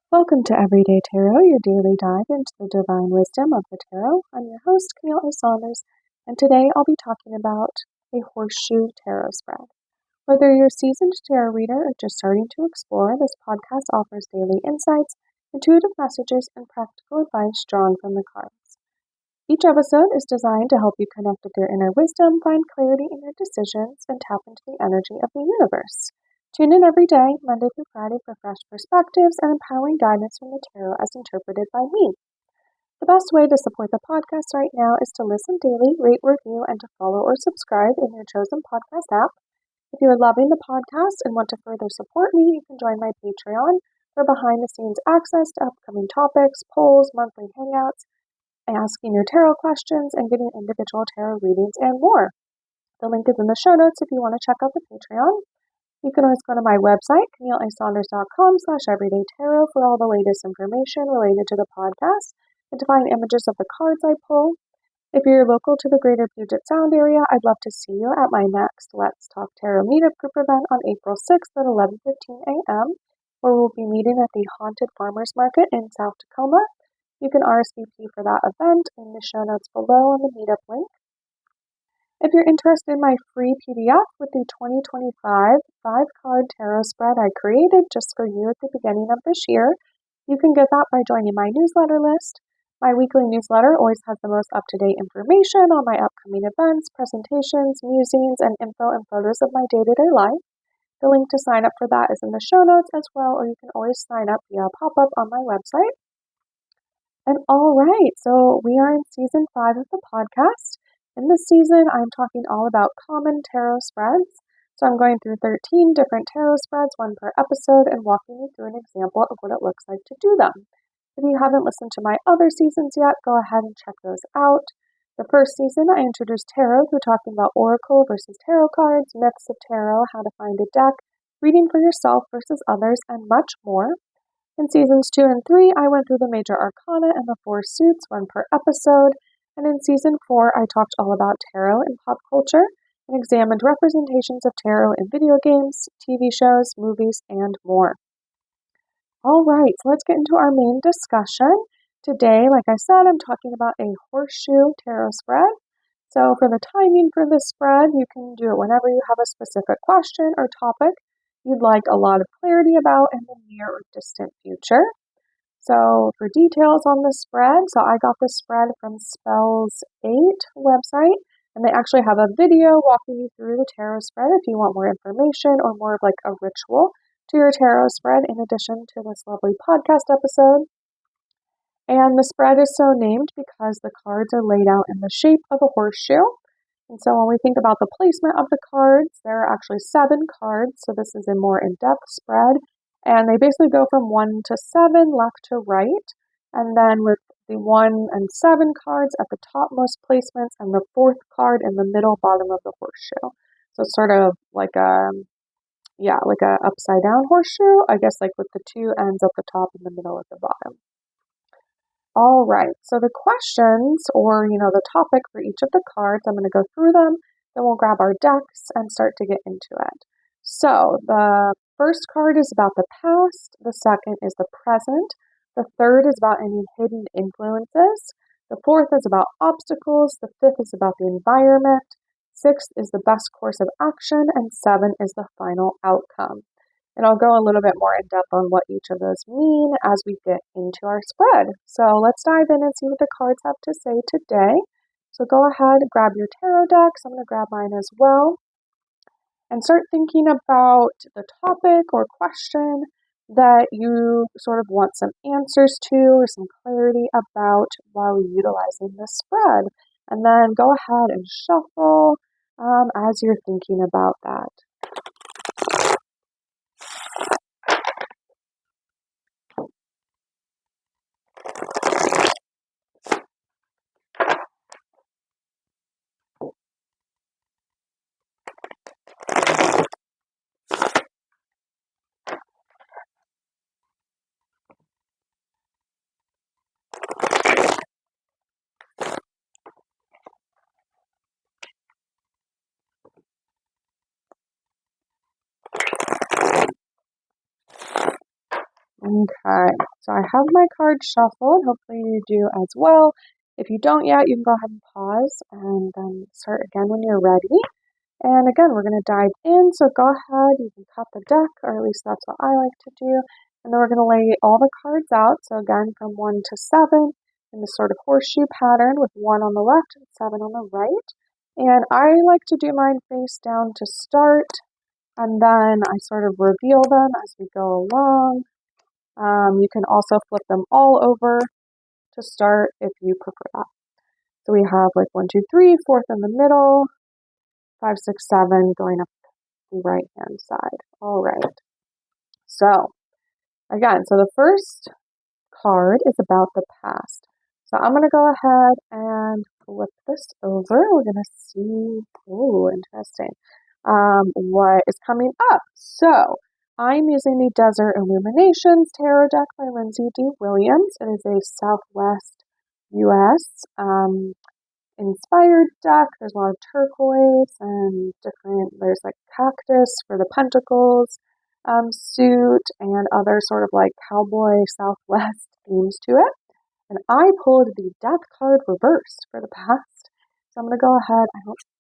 Welcome to Everyday Tarot, your daily dive into the divine wisdom of the tarot. I'm your host, Camille A. Saunders, and today I'll be talking about a Horseshoe Tarot Spread. Whether you're a seasoned tarot reader or just starting to explore, this podcast offers daily insights, intuitive messages, and practical advice drawn from the cards. Each episode is designed to help you connect with your inner wisdom, find clarity in your decisions, and tap into the energy of the universe. Tune in every day, Monday through Friday, for fresh perspectives and empowering guidance from the tarot as interpreted by me. The best way to support the podcast right now is to listen daily, rate, review, and to follow or subscribe in your chosen podcast app. If you are loving the podcast and want to further support me, you can join my Patreon for behind-the-scenes access to upcoming topics, polls, monthly hangouts, asking your tarot questions, and getting individual tarot readings and more. The link is in the show notes if you want to check out the Patreon. You can always go to my website, CamilleASaunders.com/everydaytarot for all the latest information related to the podcast and to find images of the cards I pull. If you're local to the greater Puget Sound area, I'd love to see you at my next Let's Talk Tarot meetup group event on April 6th at 11:15 a.m., where we'll be meeting at the Haunted Farmers Market in South Tacoma. You can RSVP for that event in the show notes below on the meetup link. If you're interested in my free PDF with the 2025 5-card tarot spread I created just for you at the beginning of this year, you can get that by joining my newsletter list. My weekly newsletter always has the most up-to-date information on my upcoming events, presentations, musings, and info and photos of my day-to-day life. The link to sign up for that is in the show notes as well, or you can always sign up via a pop-up on my website. And all right, so we are in season 5 of the podcast. In this season, I'm talking all about common tarot spreads. So I'm going through 13 different tarot spreads, one per episode, and walking you through an example of what it looks like to do them. If you haven't listened to my other seasons yet, go ahead and check those out. The first season, I introduced tarot through talking about oracle versus tarot cards, myths of tarot, how to find a deck, reading for yourself versus others, and much more. In seasons 2 and 3, I went through the major arcana and the 4 suits, one per episode. And in season 4, I talked all about tarot in pop culture and examined representations of tarot in video games, TV shows, movies, and more. All right, so let's get into our main discussion. Today, like I said, I'm talking about a Horseshoe Tarot Spread. So for the timing for this spread, you can do it whenever you have a specific question or topic you'd like a lot of clarity about in the near or distant future. So for details on the spread, so I got the spread from Spells 8 website, and they actually have a video walking you through the tarot spread if you want more information or more of like a ritual to your tarot spread in addition to this lovely podcast episode. And the spread is so named because the cards are laid out in the shape of a horseshoe. And so when we think about the placement of the cards, there are actually 7 cards, so this is a more in-depth spread. And they basically go from 1 to 7, left to right. And then with the 1 and 7 cards at the topmost placements and the 4th card in the middle bottom of the horseshoe. So it's sort of like a upside down horseshoe, I guess, like with the 2 ends at the top and the middle at the bottom. All right, so the questions or, the topic for each of the cards, I'm going to go through them, then we'll grab our decks and start to get into it. So the first card is about the past, the second is the present, the third is about any hidden influences, the fourth is about obstacles, the fifth is about the environment, sixth is the best course of action, and 7 is the final outcome. And I'll go a little bit more in depth on what each of those mean as we get into our spread. So let's dive in and see what the cards have to say today. So go ahead, grab your tarot decks. I'm going to grab mine as well. And start thinking about the topic or question that you sort of want some answers to or some clarity about while utilizing this spread. And then go ahead and shuffle as you're thinking about that. Okay, so I have my cards shuffled. Hopefully you do as well. If you don't yet, you can go ahead and pause and then start again when you're ready. And again, we're going to dive in. So go ahead, you can cut the deck, or at least that's what I like to do. And then we're going to lay all the cards out. So again, from 1 to 7 in this sort of horseshoe pattern with 1 on the left and 7 on the right. And I like to do mine face down to start. And then I sort of reveal them as we go along. You can also flip them all over to start if you prefer that. So we have like 1, 2, 3, fourth in the middle, 5, 6, 7 going up the right hand side. All right. So again, so the first card is about the past. So I'm going to go ahead and flip this over. We're going to see, oh, interesting, what is coming up. So I'm using the Desert Illuminations Tarot deck by Lindsay D. Williams. It is a Southwest U.S. Inspired deck. There's a lot of turquoise and different, there's like cactus for the pentacles suit and other sort of like cowboy Southwest themes to it. And I pulled the death card reversed for the past. So I'm going to go ahead.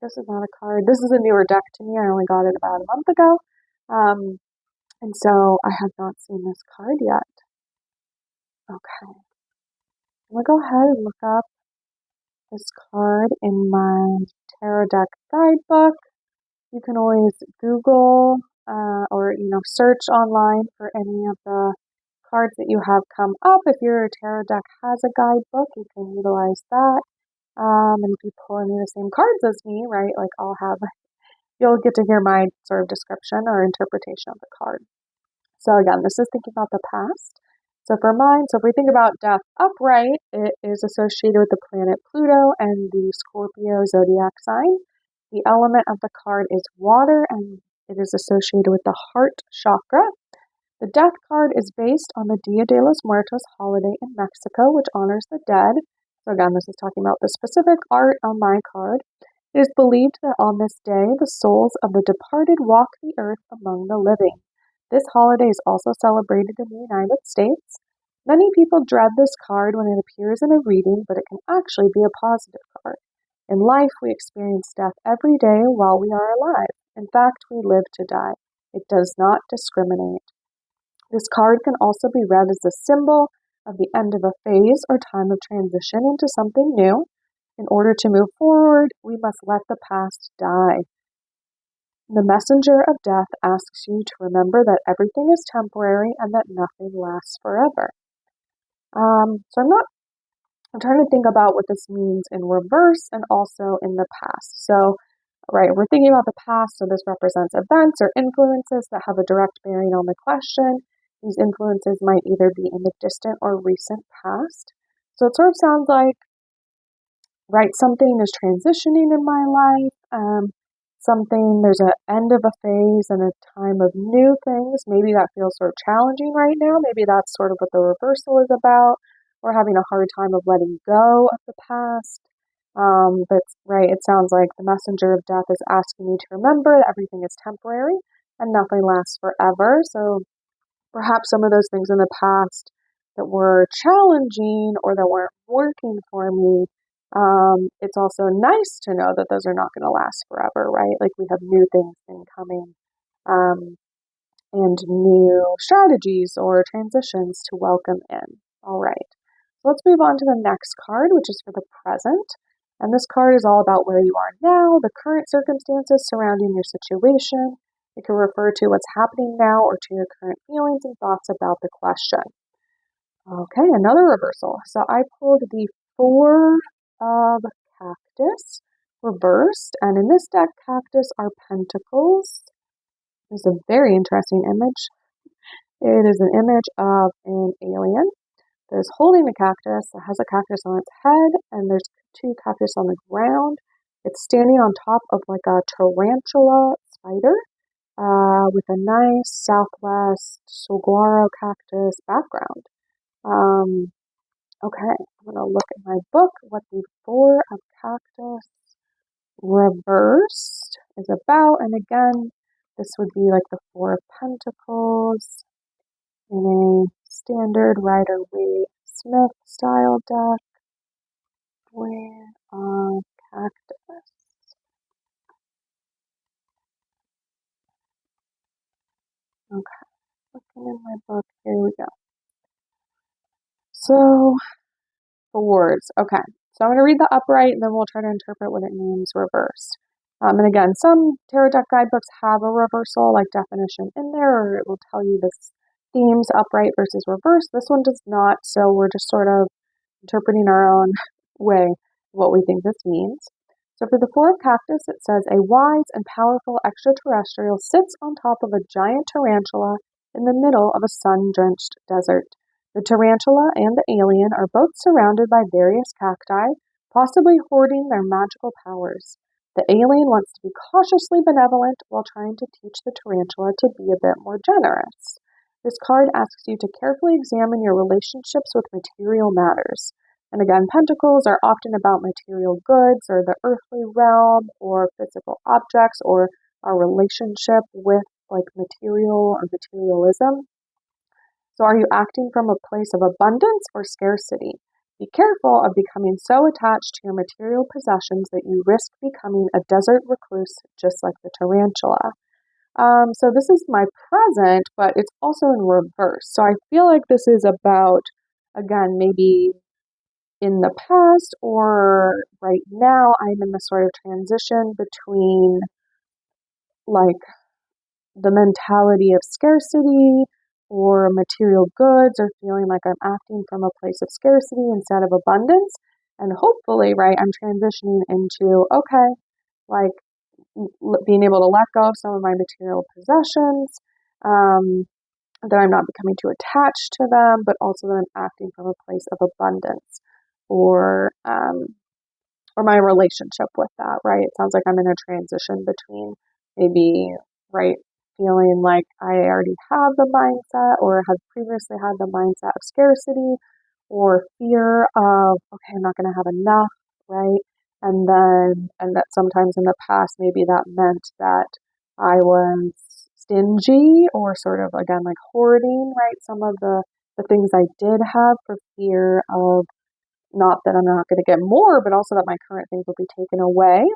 This is not a card. This is a newer deck to me. I only got it about a month ago. And so I have not seen this card yet. Okay. I'm going to go ahead and look up this card in my tarot deck guidebook. You can always Google or search online for any of the cards that you have come up. If your tarot deck has a guidebook, you can utilize that. And if you pull any of the same cards as me, right, like you'll get to hear my sort of description or interpretation of the card. So again, this is thinking about the past. So for mine, if we think about death upright, it is associated with the planet Pluto and the Scorpio zodiac sign. The element of the card is water, and it is associated with the heart chakra. The death card is based on the Dia de los Muertos holiday in Mexico, which honors the dead. So again, this is talking about the specific art on my card. It is believed that on this day, the souls of the departed walk the earth among the living. This holiday is also celebrated in the United States. Many people dread this card when it appears in a reading, but it can actually be a positive card. In life, we experience death every day while we are alive. In fact, we live to die. It does not discriminate. This card can also be read as a symbol of the end of a phase or time of transition into something new. In order to move forward, we must let the past die. The messenger of death asks you to remember that everything is temporary and that nothing lasts forever. I'm trying to think about what this means in reverse and also in the past. So, right, we're thinking about the past, so this represents events or influences that have a direct bearing on the question. These influences might either be in the distant or recent past. So it sort of sounds like, right, something is transitioning in my life, there's an end of a phase and a time of new things. Maybe that feels sort of challenging right now. Maybe that's sort of what the reversal is about. We're having a hard time of letting go of the past. But right, it sounds like the messenger of death is asking you to remember that everything is temporary and nothing lasts forever. So perhaps some of those things in the past that were challenging or that weren't working for me, it's also nice to know that those are not going to last forever, right? Like we have new things incoming and new strategies or transitions to welcome in. All right. So let's move on to the next card, which is for the present. And this card is all about where you are now, the current circumstances surrounding your situation. It can refer to what's happening now or to your current feelings and thoughts about the question. Okay, another reversal. So I pulled the Four of Cactus reversed, and in this deck, cactus are pentacles. It's a very interesting image. It is an image of an alien that is holding a cactus, that has a cactus on its head, and there's 2 cactus on the ground. It's standing on top of like a tarantula spider with a nice southwest saguaro cactus background. Okay, I'm going to look at my book what the Four of Cactus reversed is about. And again, this would be like the Four of Pentacles. in a standard Rider-Waite Smith style deck with a cactus. Okay, looking in my book, here we go. So, the words. Okay, so I'm going to read the upright and then we'll try to interpret what it means reversed. And again, some tarot deck guidebooks have a reversal, like definition in there, or it will tell you this themes, upright versus reversed. This one does not, so we're just sort of interpreting our own way what we think this means. So for the Four of Cactus, it says, a wise and powerful extraterrestrial sits on top of a giant tarantula in the middle of a sun-drenched desert. The tarantula and the alien are both surrounded by various cacti, possibly hoarding their magical powers. The alien wants to be cautiously benevolent while trying to teach the tarantula to be a bit more generous. This card asks you to carefully examine your relationships with material matters. And again, pentacles are often about material goods or the earthly realm or physical objects or our relationship with like material or materialism. So are you acting from a place of abundance or scarcity? Be careful of becoming so attached to your material possessions that you risk becoming a desert recluse just like the tarantula. So this is my present, but it's also in reverse. So I feel like this is about, again, maybe in the past or right now, I'm in the sort of transition between like the mentality of scarcity or material goods or feeling like I'm acting from a place of scarcity instead of abundance. And hopefully, right, I'm transitioning into, okay, like being able to let go of some of my material possessions, that I'm not becoming too attached to them, but also that I'm acting from a place of abundance or my relationship with that, right? It sounds like I'm in a transition between maybe, right, feeling like I already have the mindset or have previously had the mindset of scarcity or fear of, okay, I'm not going to have enough, right? And that sometimes in the past, maybe that meant that I was stingy or sort of, again, like hoarding, right? Some of the things I did have for fear of not that I'm not going to get more, but also that my current things will be taken away.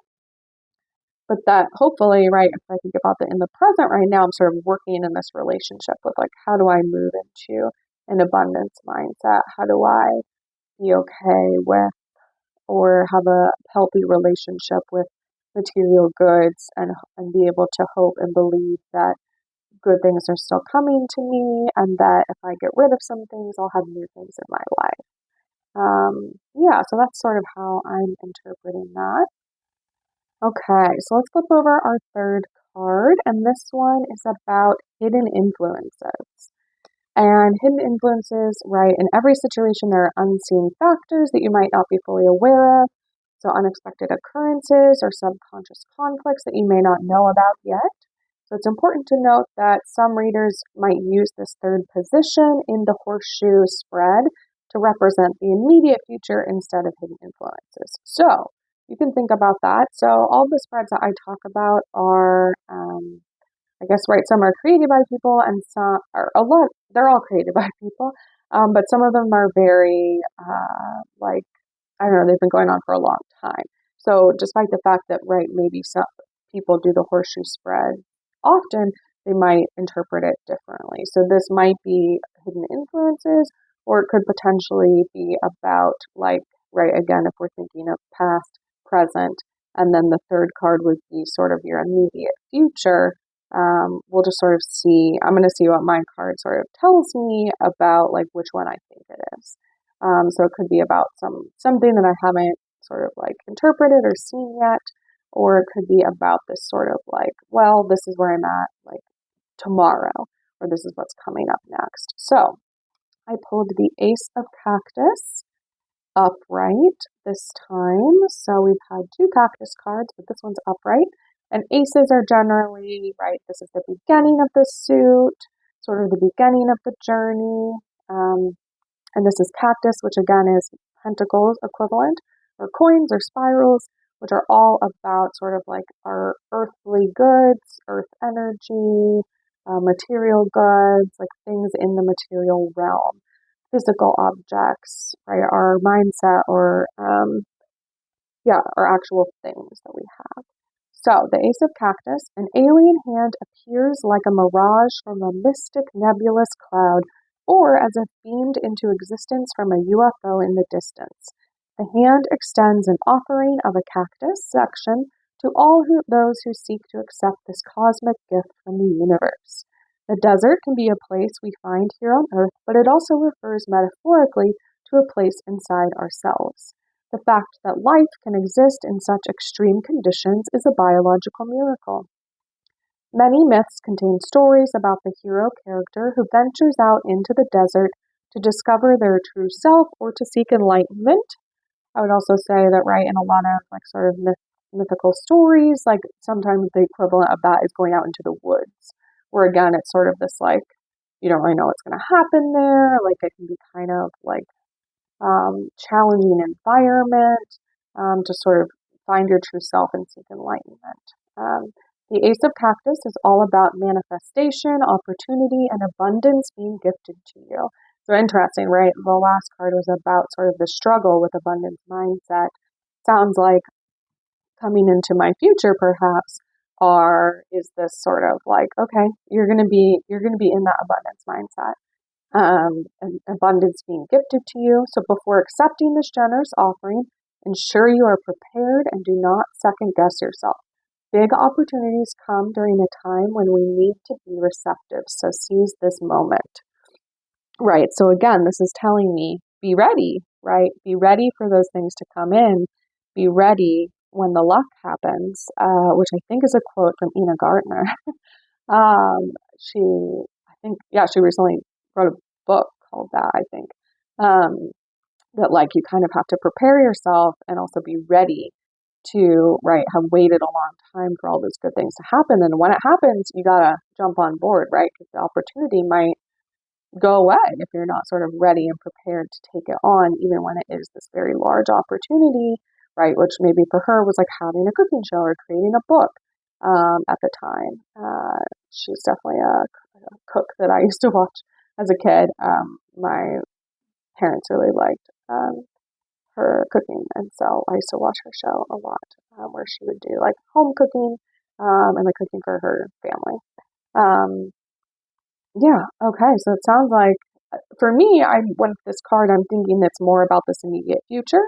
But that hopefully, right, if I think about in the present right now, I'm sort of working in this relationship with like, how do I move into an abundance mindset? How do I be okay with or have a healthy relationship with material goods and be able to hope and believe that good things are still coming to me and that if I get rid of some things, I'll have new things in my life. Yeah, so that's sort of how I'm interpreting that. Okay, so let's flip over our third card, and this one is about hidden influences. And hidden influences, right, in every situation there are unseen factors that you might not be fully aware of. So unexpected occurrences or subconscious conflicts that you may not know about yet. So it's important to note that some readers might use this third position in the horseshoe spread to represent the immediate future instead of hidden influences. So you can think about that. So all the spreads that I talk about are, I guess, right, some are created by people and some are they're all created by people. But some of them are very, like, I don't know, they've been going on for a long time. So despite the fact that, right, maybe some people do the horseshoe spread often, they might interpret it differently. So this might be hidden influences, or it could potentially be about, like, right, again, if we're thinking of past, present, and then the third card would be sort of your immediate future. We'll just sort of see, I'm going to see what my card sort of tells me about like which one I think it is. So it could be about something that I haven't sort of like interpreted or seen yet, or it could be about this sort of like, well, this is where I'm at like tomorrow, or this is what's coming up next. So I pulled the Ace of Cactus upright this time. So we've had two cactus cards, but this one's upright. And aces are generally, right, this is the beginning of the suit, sort of the beginning of the journey. And this is cactus, which again is pentacles equivalent, or coins or spirals, which are all about sort of like our earthly goods, earth energy, material goods, like things in the material realm, physical objects, right? Our mindset or, our actual things that we have. So, the Ace of Cactus, an alien hand appears like a mirage from a mystic nebulous cloud or as if beamed into existence from a UFO in the distance. The hand extends an offering of a cactus section to all those who seek to accept this cosmic gift from the universe. The desert can be a place we find here on Earth, but it also refers metaphorically to a place inside ourselves. The fact that life can exist in such extreme conditions is a biological miracle. Many myths contain stories about the hero character who ventures out into the desert to discover their true self or to seek enlightenment. I would also say that, right, in a lot of like sort of mythical stories, like sometimes the equivalent of that is going out into the woods, where again, it's sort of this like, you don't really know what's going to happen there. Like it can be kind of like challenging environment to sort of find your true self and seek enlightenment. The Ace of Cactus is all about manifestation, opportunity, and abundance being gifted to you. So interesting, right? The last card was about sort of the struggle with abundance mindset. Sounds like coming into my future, perhaps, is this sort of like, okay, you're gonna be in that abundance mindset. And abundance being gifted to you. So before accepting this generous offering, ensure you are prepared and do not second guess yourself. Big opportunities come during a time when we need to be receptive. So seize this moment. Right. So again, this is telling me be ready, right? Be ready for those things to come in. Be ready when the luck happens, which I think is a quote from Ina Gartner. She, I think, yeah, she recently wrote a book called that, I think, that like you kind of have to prepare yourself and also be ready to, right, have waited a long time for all those good things to happen. And when it happens, you got to jump on board, right? Because the opportunity might go away if you're not sort of ready and prepared to take it on, even when it is this very large opportunity, right? Which maybe for her was like having a cooking show or creating a book at the time. She's definitely a cook that I used to watch as a kid. My parents really liked her cooking, and so I used to watch her show a lot, where she would do like home cooking and like cooking for her family. Yeah, okay, so it sounds like for me, I went with this card, I'm thinking it's more about this immediate future.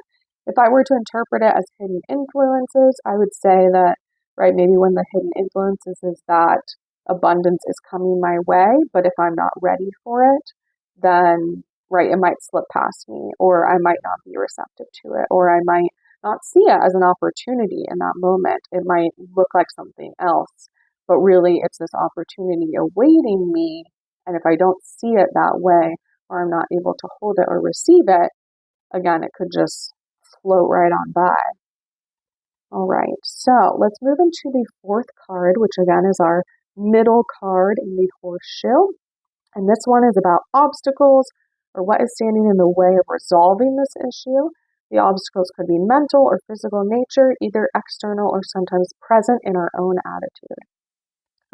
If I were to interpret it as hidden influences, I would say that, right, maybe when the hidden influences is that abundance is coming my way, but if I'm not ready for it, then, right, it might slip past me, or I might not be receptive to it, or I might not see it as an opportunity in that moment. It might look like something else, but really it's this opportunity awaiting me. And if I don't see it that way, or I'm not able to hold it or receive it, again, it could just float right on by. All right, so let's move into the fourth card, which again is our middle card in the horseshoe. And this one is about obstacles or what is standing in the way of resolving this issue. The obstacles could be mental or physical nature, either external or sometimes present in our own attitude.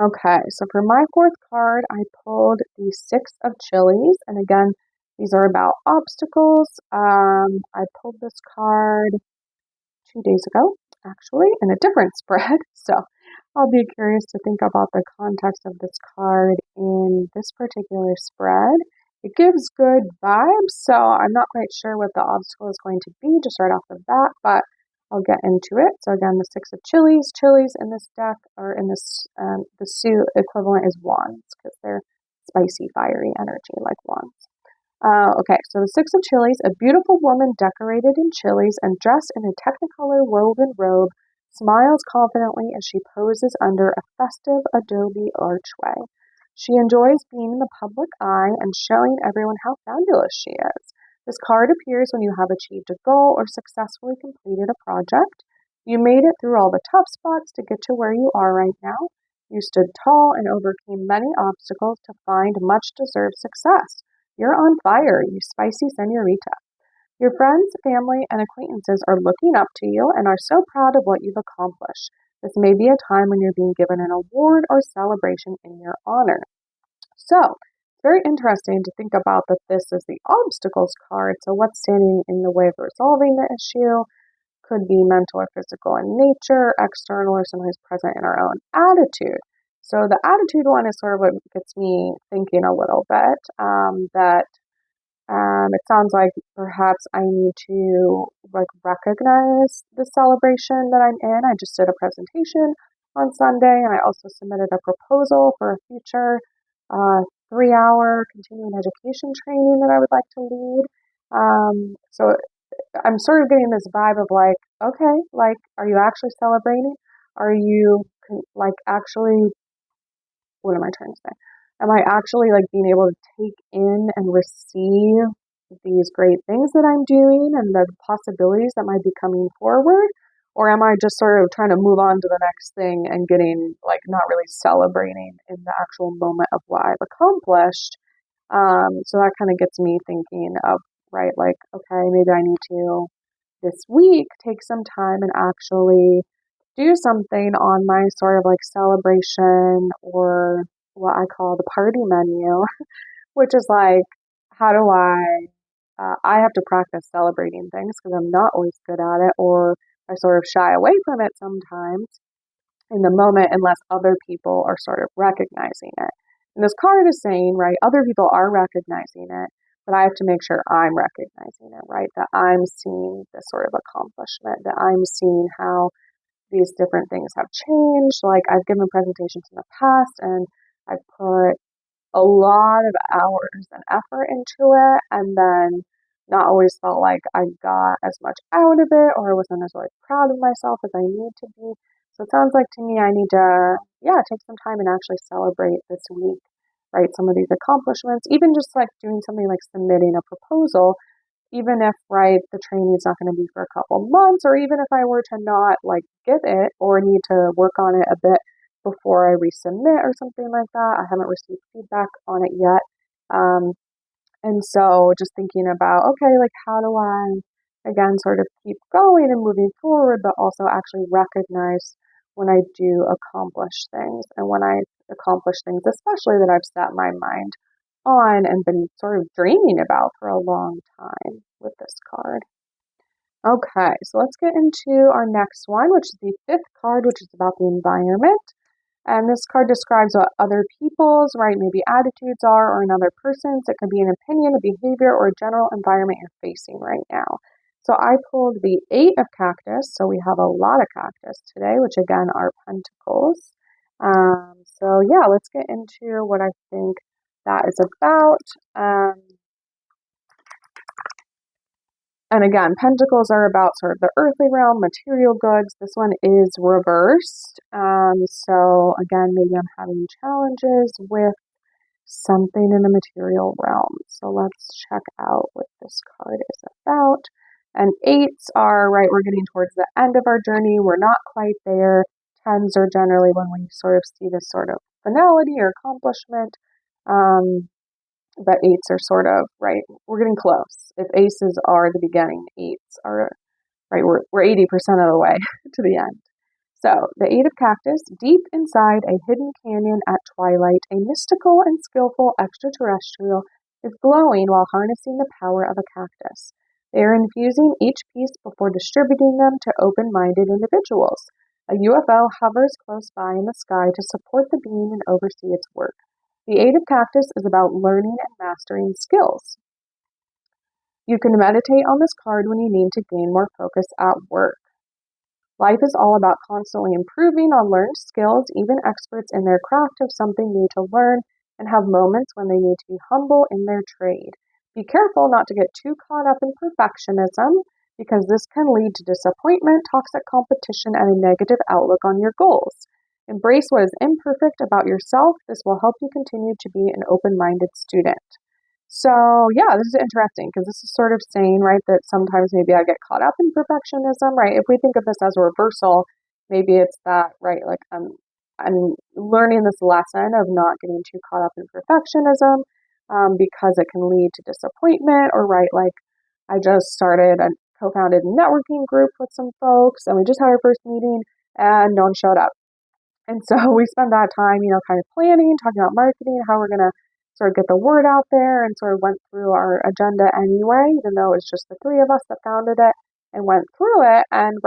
Okay, so for my fourth card, I pulled the Six of Chilies. And again, these are about obstacles. I pulled this card 2 days ago, actually, in a different spread. So I'll be curious to think about the context of this card in this particular spread. It gives good vibes, so I'm not quite sure what the obstacle is going to be just right off the bat, but I'll get into it. So again, the Six of Chilies. Chilies in this deck, or in this, the suit equivalent is wands, because they're spicy, fiery energy like wands. Okay, so the Six of Chilies, a beautiful woman decorated in chilies and dressed in a technicolor woven robe, smiles confidently as she poses under a festive adobe archway. She enjoys being in the public eye and showing everyone how fabulous she is. This card appears when you have achieved a goal or successfully completed a project. You made it through all the tough spots to get to where you are right now. You stood tall and overcame many obstacles to find much-deserved success. You're on fire, you spicy senorita. Your friends, family, and acquaintances are looking up to you and are so proud of what you've accomplished. This may be a time when you're being given an award or celebration in your honor. So, it's very interesting to think about that this is the obstacles card. So what's standing in the way of resolving the issue? Could be mental or physical in nature, external, or sometimes present in our own attitude. So the attitude one is sort of what gets me thinking a little bit, that it sounds like perhaps I need to recognize the celebration that I'm in. I just did a presentation on Sunday, and I also submitted a proposal for a future 3-hour continuing education training that I would like to lead. So I'm sort of getting this vibe of okay, are you actually celebrating? Are you actually, what am I trying to say? Am I actually being able to take in and receive these great things that I'm doing and the possibilities that might be coming forward? Or am I just sort of trying to move on to the next thing and getting not really celebrating in the actual moment of what I've accomplished? So that kind of gets me thinking of, okay, maybe I need to this week take some time and actually do something on my sort of celebration, or what I call the party menu, which is how do I have to practice celebrating things because I'm not always good at it, or I sort of shy away from it sometimes in the moment unless other people are sort of recognizing it. And this card is saying, right, other people are recognizing it, but I have to make sure I'm recognizing it, right? That I'm seeing this sort of accomplishment, that I'm seeing how these different things have changed. I've given presentations in the past and I've put a lot of hours and effort into it, and then not always felt like I got as much out of it, or I wasn't as proud of myself as I need to be. So it sounds like to me I need to, take some time and actually celebrate this week, right? Some of these accomplishments, even just doing something like submitting a proposal, even if, right, the training is not going to be for a couple months, or even if I were to not get it or need to work on it a bit before I resubmit or something like that. I haven't received feedback on it yet. And so just thinking about, okay, how do I, again, sort of keep going and moving forward, but also actually recognize when I do accomplish things, and when I accomplish things, especially that I've set my mind on and been sort of dreaming about for a long time with this card. Okay, so let's get into our next one, which is the 5th card, which is about the environment. And this card describes what other people's, right, maybe attitudes are, or another person's. It could be an opinion, a behavior, or a general environment you're facing right now. So I pulled the 8 of cactus. So we have a lot of cactus today, which again are pentacles. So yeah, let's get into what I think that is about. And again, pentacles are about sort of the earthly realm, material goods. This one is reversed. So again, maybe I'm having challenges with something in the material realm. So let's check out what this card is about. And 8s are, right, we're getting towards the end of our journey. We're not quite there. 10s are generally when we sort of see this sort of finality or accomplishment. But 8s are sort of, right, we're getting close. If aces are the beginning, 8s are, right, we're 80% of the way to the end. So, the 8 of cactus, deep inside a hidden canyon at twilight, a mystical and skillful extraterrestrial is glowing while harnessing the power of a cactus. They are infusing each piece before distributing them to open-minded individuals. A UFO hovers close by in the sky to support the beam and oversee its work. The 8 of cactus is about learning and mastering skills. You can meditate on this card when you need to gain more focus at work. Life is all about constantly improving on learned skills. Even experts in their craft have something new to learn and have moments when they need to be humble in their trade. Be careful not to get too caught up in perfectionism, because this can lead to disappointment, toxic competition, and a negative outlook on your goals. Embrace what is imperfect about yourself. This will help you continue to be an open-minded student. So yeah, this is interesting because this is sort of saying, right, that sometimes maybe I get caught up in perfectionism, right? If we think of this as a reversal, maybe it's that, right, I'm learning this lesson of not getting too caught up in perfectionism, because it can lead to disappointment, or right, I just started and co-founded a networking group with some folks, and we just had our first meeting, and no one showed up. And so we spent that time, kind of planning, talking about marketing, how we're going to sort of get the word out there, and sort of went through our agenda anyway, even though it was just the three of us that founded it and went through it. And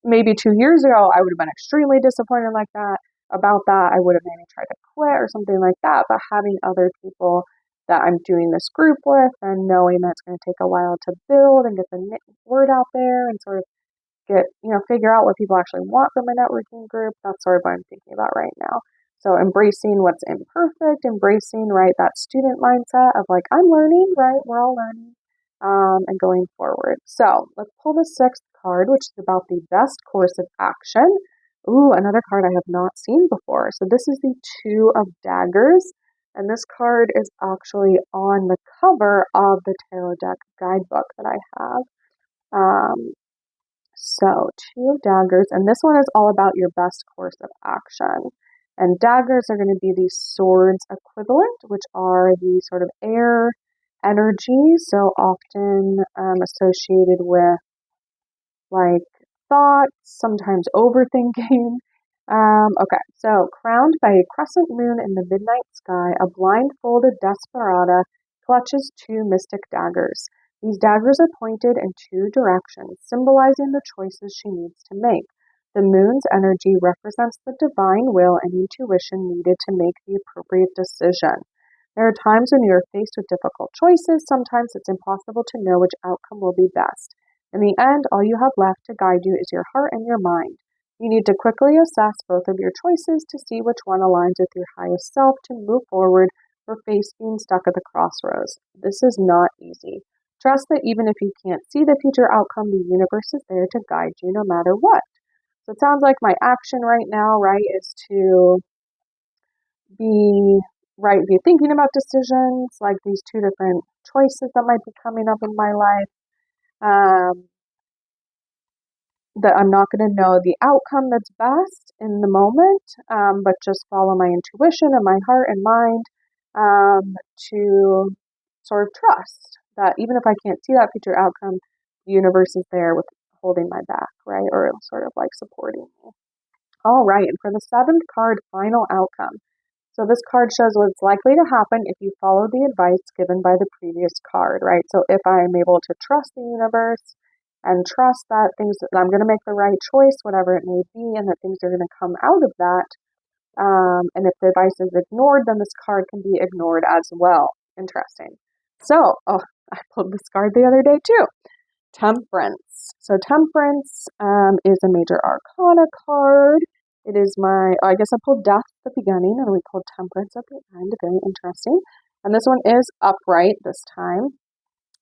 maybe 2 years ago, I would have been extremely disappointed about that. I would have maybe tried to quit or something like that. But having other people that I'm doing this group with and knowing that it's going to take a while to build and get the word out there and sort of figure out what people actually want from a networking group. That's sort of what I'm thinking about right now. So embracing what's imperfect, embracing, right, that student mindset of like, I'm learning, right? We're all learning, and going forward. So let's pull the sixth card, which is about the best course of action. Ooh, another card I have not seen before. So this is the Two of Daggers. And this card is actually on the cover of the tarot deck guidebook that I have. So, Two of Daggers, and this one is all about your best course of action. And daggers are going to be the swords equivalent, which are the sort of air energy, so often associated with like thoughts, sometimes overthinking. Okay, so crowned by a crescent moon in the midnight sky, a blindfolded desperada clutches two mystic daggers. These daggers are pointed in two directions, symbolizing the choices she needs to make. The moon's energy represents the divine will and intuition needed to make the appropriate decision. There are times when you are faced with difficult choices. Sometimes it's impossible to know which outcome will be best. In the end, all you have left to guide you is your heart and your mind. You need to quickly assess both of your choices to see which one aligns with your highest self to move forward or face being stuck at the crossroads. This is not easy. Trust that even if you can't see the future outcome, the universe is there to guide you no matter what. So it sounds like my action right now, right, is to be thinking about decisions, like these two different choices that might be coming up in my life. That I'm not going to know the outcome that's best in the moment, but just follow my intuition and my heart and mind, to sort of trust that even if I can't see that future outcome, the universe is there with holding my back, right? Or sort of like supporting me. All right, and for the seventh card, final outcome. So this card shows what's likely to happen if you follow the advice given by the previous card, right? So if I'm able to trust the universe and trust that I'm going to make the right choice, whatever it may be, and that things are going to come out of that. And if the advice is ignored, then this card can be ignored as well. Interesting. So, I pulled this card the other day too. Temperance. So Temperance is a major arcana card. It is I guess I pulled Death at the beginning and we pulled Temperance at the end. Very interesting. And this one is upright this time.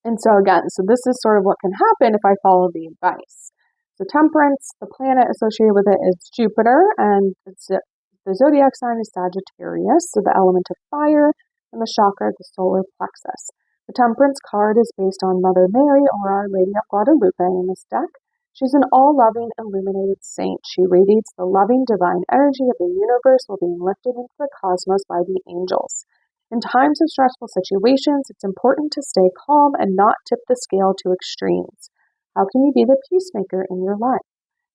And so again, this is sort of what can happen if I follow the advice. So Temperance, the planet associated with it is Jupiter, and the zodiac sign is Sagittarius, so the element of fire, and the chakra, the solar plexus. The Temperance card is based on Mother Mary or Our Lady of Guadalupe in this deck. She's an all-loving, illuminated saint. She radiates the loving, divine energy of the universe while being lifted into the cosmos by the angels. In times of stressful situations, it's important to stay calm and not tip the scale to extremes. How can you be the peacemaker in your life?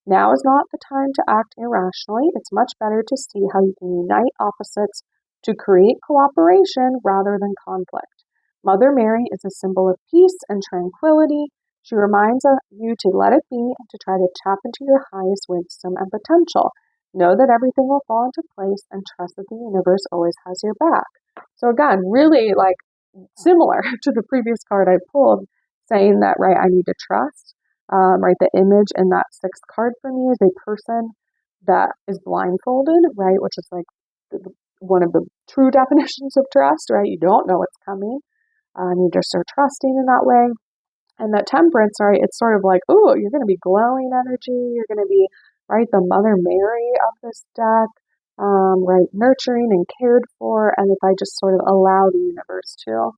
Now is not the time to act irrationally. It's much better to see how you can unite opposites to create cooperation rather than conflict. Mother Mary is a symbol of peace and tranquility. She reminds you to let it be and to try to tap into your highest wisdom and potential. Know that everything will fall into place and trust that the universe always has your back. So again, really like similar to the previous card I pulled, saying that, right, I need to trust. Right, the image in that sixth card for me is a person that is blindfolded, right, which is like one of the true definitions of trust, right? You don't know what's coming, and you just are trusting in that way. And that Temperance, right, it's sort of like, oh, you're going to be glowing energy, you're going to be, right, the Mother Mary of this deck, right, nurturing and cared for, and if I just sort of allow the universe to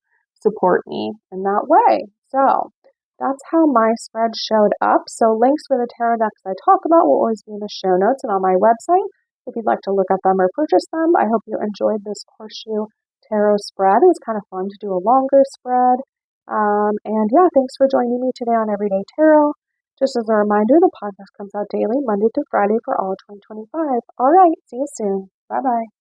support me in that way. So that's how my spread showed up. So links for the tarot decks I talk about will always be in the show notes and on my website if you'd like to look at them or purchase them. I hope you enjoyed this Horseshoe Tarot Spread. It was kind of fun to do a longer spread. And yeah, thanks for joining me today on Everyday Tarot. Just as a reminder, the podcast comes out daily, Monday through Friday for all of 2025. All right, see you soon. Bye-bye.